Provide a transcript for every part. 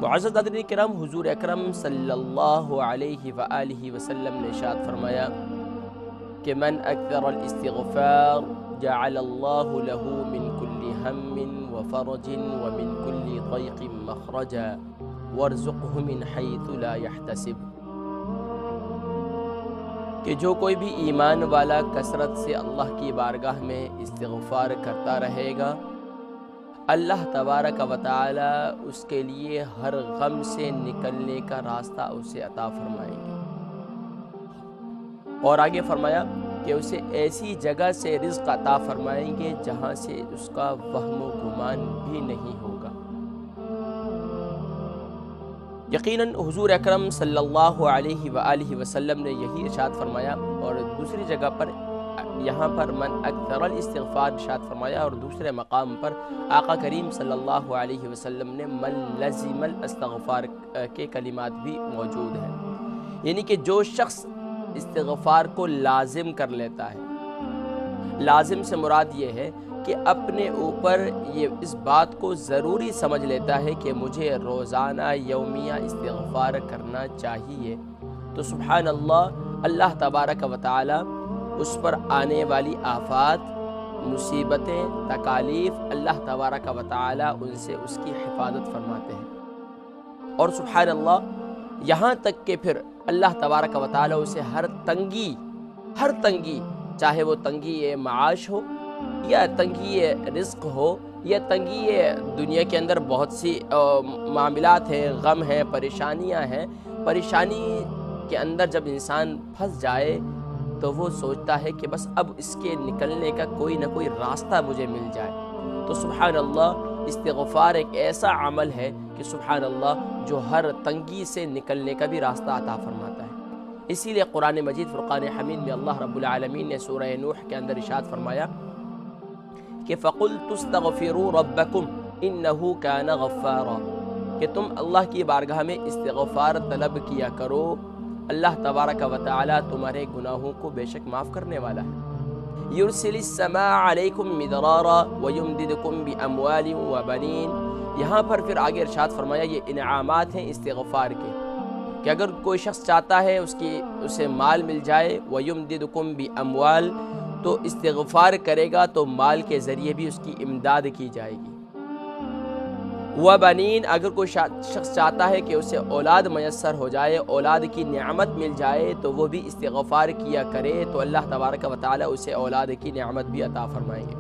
معزز حضرات کرام، حضور اکرم صلی اللہ علیہ وآلہ وسلم نے ارشاد فرمایا کہ من اکثر الاستغفار جعل اللہ له من كل هم وفرج ومن كل ضيق مخرجا وارزقه من حيث لا يحتسب، کہ جو کوئی بھی ایمان والا کثرت سے اللہ کی بارگاہ میں استغفار کرتا رہے گا، اللہ تبارک و تعالی اس کے لیے ہر غم سے نکلنے کا راستہ اسے عطا فرمائیں گے۔ اور آگے فرمایا کہ اسے ایسی جگہ سے رزق عطا فرمائیں گے جہاں سے اس کا وہم و گمان بھی نہیں ہوگا۔ یقیناً حضور اکرم صلی اللہ علیہ وآلہ وسلم نے یہی ارشاد فرمایا، اور دوسری جگہ پر یہاں پر من اکثر الاستغفار ارشاد فرمایا، اور دوسرے مقام پر آقا کریم صلی اللہ علیہ وسلم نے من لزم الاستغفار کے کلمات بھی موجود ہیں، یعنی کہ جو شخص استغفار کو لازم کر لیتا ہے۔ لازم سے مراد یہ ہے کہ اپنے اوپر یہ اس بات کو ضروری سمجھ لیتا ہے کہ مجھے روزانہ یومیہ استغفار کرنا چاہیے، تو سبحان اللہ تبارک و تعالی اس پر آنے والی آفات، مصیبتیں، تکالیف، اللہ تبارک و تعالی ان سے اس کی حفاظت فرماتے ہیں۔ اور سبحان اللہ، یہاں تک کہ پھر اللہ تبارک و تعالی اسے ہر تنگی، چاہے وہ تنگی معاش ہو یا تنگی رزق ہو یا تنگی دنیا کے اندر بہت سی معاملات ہیں، غم ہیں، پریشانیاں ہیں، پریشانی کے اندر جب انسان پھنس جائے تو وہ سوچتا ہے کہ بس اب اس کے نکلنے کا کوئی نہ کوئی راستہ مجھے مل جائے۔ تو سبحان اللہ، استغفار ایک ایسا عمل ہے کہ سبحان اللہ جو ہر تنگی سے نکلنے کا بھی راستہ عطا فرماتا ہے۔ اسی لیے قرآن مجید فرقان حمید میں اللہ رب العالمین نے سورہ نوح کے اندر ارشاد فرمایا کہ فَقُلْتُ اسْتَغْفِرُوا رَبَّكُمْ إِنَّهُ كَانَ غَفَّارًا، کہ تم اللہ کی بارگاہ میں استغفار طلب کیا کرو، اللہ تبارک و تعالی تمہارے گناہوں کو بے شک معاف کرنے والا ہے۔ يُرْسِلِ السَّمَاءَ عَلَيْكُمْ مِدْرَارًا وَيُمْدِدْكُمْ بِأَمْوَالٍ وَبَنِينَ، یہاں پر پھر آگے ارشاد فرمایا یہ انعامات ہیں استغفار کے، کہ اگر کوئی شخص چاہتا ہے اسے مال مل جائے، وَيُمْدِدْكُمْ بِأَمْوَالٍ، تو استغفار کرے گا تو مال کے ذریعے بھی اس کی امداد کی جائے گی۔ وَبَنِينَ، اگر کوئی شخص چاہتا ہے کہ اسے اولاد میسر ہو جائے، اولاد کی نعمت مل جائے، تو وہ بھی استغفار کیا کرے تو اللہ تبارک و تعالی اسے اولاد کی نعمت بھی عطا فرمائیں گے۔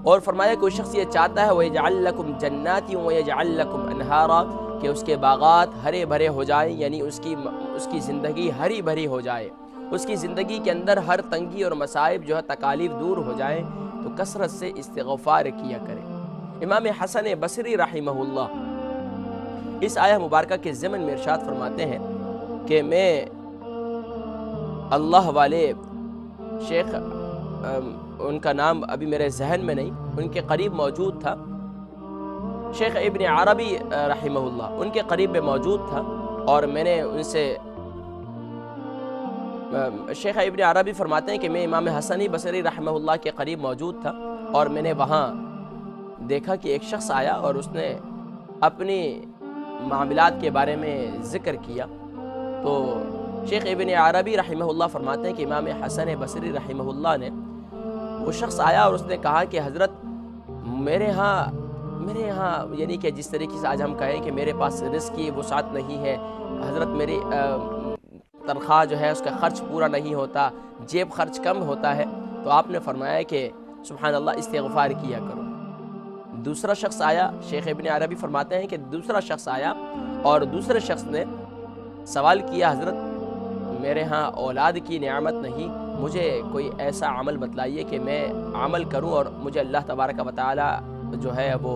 اور فرمایا کوئی شخص یہ چاہتا ہے وَيَجْعَلْ لَكُمْ جَنَّاتٍ وَيَجْعَلْ لَكُمْ أَنْهَارًا، کہ اس کے باغات ہرے بھرے ہو جائیں، یعنی اس کی زندگی ہری بھری ہو جائے، اس کی زندگی کے اندر ہر تنگی اور مصائب جو ہے تکالیف دور ہو جائیں، تو کثرت سے استغفار کیا کرے۔ امام حسن بصری رحمہ اللہ اس آیہ مبارکہ کے ضمن میں ارشاد فرماتے ہیں کہ میں اللہ والے شیخ، ان کا نام ابھی میرے ذہن میں نہیں، ان کے قریب موجود تھا، شیخ ابن عربی رحمہ اللہ، ان کے قریب میں موجود تھا، اور میں نے ان سے شیخ ابن عربی فرماتے ہیں کہ میں امام حسن بصری رحمہ اللہ کے قریب موجود تھا، اور میں نے وہاں دیکھا کہ ایک شخص آیا اور اس نے اپنی معاملات کے بارے میں ذکر کیا، تو شیخ ابن عربی رحمہ اللہ فرماتے ہیں کہ امام حسن بصری رحمہ اللہ نے، وہ شخص آیا اور اس نے کہا کہ حضرت میرے ہاں یعنی کہ جس طریقے سے آج ہم کہیں کہ میرے پاس رزق کی وسعت نہیں ہے، حضرت میری تنخواہ جو ہے اس کا خرچ پورا نہیں ہوتا، جیب خرچ کم ہوتا ہے، تو آپ نے فرمایا کہ سبحان اللہ استغفار کیا کرو۔ دوسرا شخص آیا، شیخ ابن عربی فرماتے ہیں کہ دوسرا شخص آیا اور دوسرے شخص نے سوال کیا، حضرت میرے ہاں اولاد کی نعمت نہیں، مجھے کوئی ایسا عمل بتلائیے کہ میں عمل کروں اور مجھے اللہ تبارک و تعالی جو ہے وہ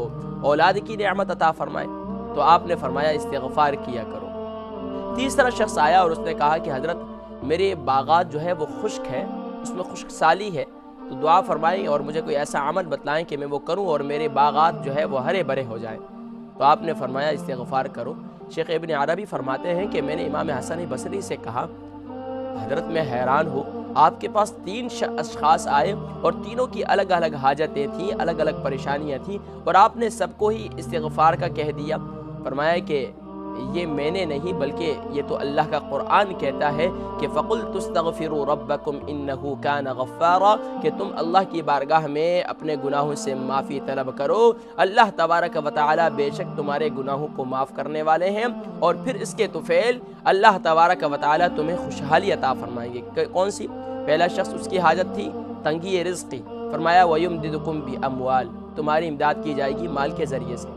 اولاد کی نعمت عطا فرمائے، تو آپ نے فرمایا استغفار کیا کرو۔ تیسرا شخص آیا اور اس نے کہا کہ حضرت میرے باغات جو ہے وہ خشک ہے، اس میں خشک سالی ہے، تو دعا فرمائیں اور مجھے کوئی ایسا عمل بتلائیں کہ میں وہ کروں اور میرے باغات جو ہے وہ ہرے بھرے ہو جائیں، تو آپ نے فرمایا استغفار کرو۔ شیخ ابن عربی فرماتے ہیں کہ میں نے امام حسن بصری سے کہا، حضرت میں حیران ہوں، آپ کے پاس 3 اشخاص آئے اور تینوں کی الگ الگ حاجتیں تھیں، الگ الگ پریشانیاں تھیں، اور آپ نے سب کو ہی استغفار کا کہہ دیا۔ فرمایا کہ یہ میں نے نہیں بلکہ یہ تو اللہ کا قرآن کہتا ہے کہ فَقُلْتُ اسْتَغْفِرُوا رَبَّكُمْ إِنَّهُ كَانَ غَفَّارًا کہ تم اللہ کی بارگاہ میں اپنے گناہوں سے معافی طلب کرو، اللہ تبارک و تعالی بے شک تمہارے گناہوں کو معاف کرنے والے ہیں، اور پھر اس کے طفیل اللہ تبارک و تعالی تمہیں خوشحالی عطا فرمائیں گے۔ کون سی؟ پہلا شخص اس کی حاجت تھی تنگی رزقی، فرمایا وَيُمْدِدُكُمْ بِأَمْوَالٍ تمہاری امداد کی جائے گی مال کے ذریعے سے،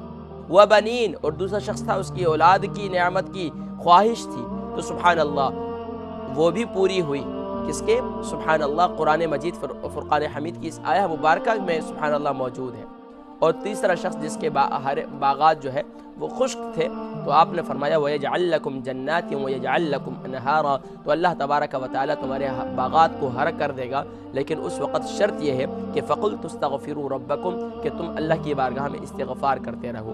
وَبَنِينَ اور دوسرا شخص تھا اس کی اولاد کی نعمت کی خواہش تھی، تو سبحان اللہ وہ بھی پوری ہوئی، کس کے؟ سبحان اللہ قرآن مجید فرقان حمید کی اس آیہ مبارکہ میں سبحان اللہ موجود ہے۔ اور تیسرا شخص جس کے باغات جو ہے وہ خشک تھے، تو آپ نے فرمایا وَيَجْعَلْ لَكُمْ جَنَّاتٍ وَيَجْعَلْ لَكُمْ أَنْهَارًا تو اللہ تبارک و تعالی تمہارے باغات کو ہر کر دے گا، لیکن اس وقت شرط یہ ہے کہ فَقُلْتُ اسْتَغْفِرُوا رَبَّكُمْ کہ تم اللہ کی بارگاہ میں استغفار کرتے رہو۔